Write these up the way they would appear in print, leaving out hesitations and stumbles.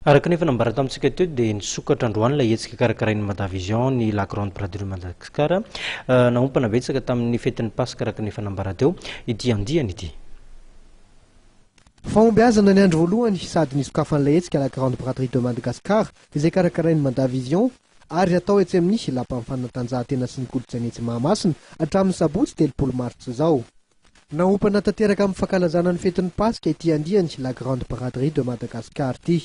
Araka nefa nambara tamintsika teo dia nisokatra androany ilay hetsika karakarain'ny Madavision ny La Grande Braderie Madagasikara naompana betsaka tamin'ny fetin'ny Pasika araka nefa nambara teo ity andiany ity. Fahombiazana ny andro voalohany sady nisokafan'ilay hetsika La Grande Braderie de Madagascar izay karakarain'ny Madavision ary atao etsy amin'ny lapan'ny fanatanjahantena sy ny kolontsaina etsy Mahamasina hatramin'ny sabotsy 3 Martsa izao. Naompana tanteraka amin'ny fankalazana ny fetin'ny Pasika ity andiany La Grande Braderie de Madagascar ity.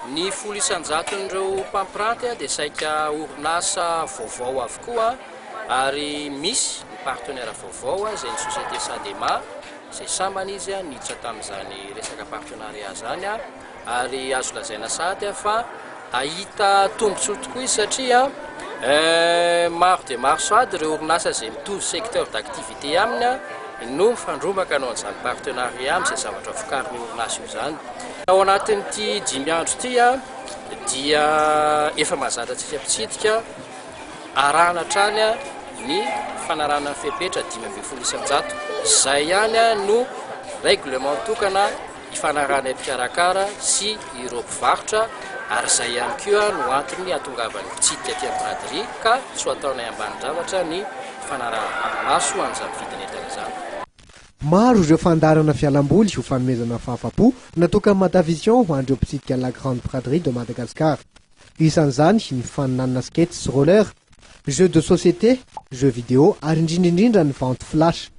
Ny folo isanjaton'ireo mpampiranty dia saika orinasa vaovao avokoa ary misy ny partenaire vaovao izay ny Société Sadema izay sambany izy niditra tamin'izany resaka partenariat zany ary azo lazaina sady fa ahita tombontsoa tokoa izy satria maro dia maro sady ireo orinasa izay mitovy secteur d'activité aminy no mifandrombaka anao an'izany partenariat amin'izay zavatra vokarin'ny orinasa io zany. Ao anatin'ity 5 andro ity dia efa mahazantatsika mpitsidika arahana hatrany ny fanarahana ny fepetra 5 isanjato. Izay ihany no règlement tokana hifanarahana mpikarakara sy ireo mpivarotra ary izay ihany koa no antony hahatongavan'ny mpitsidika aty amin'ny braderie ka tsy ho ataonay ambany-javatra ny fanarahana maso an'izany vidin'entana izany. Maro ireo fandarana fialamboly ho fanomezana fahafa-po natokana Madavision ho an'ireo mpitsidika La Grande Braderie de Madagascar. Isan'izany ny faninanana skate sy roller, jeux de société, jeux vidéo ary indrindra ny vente flash.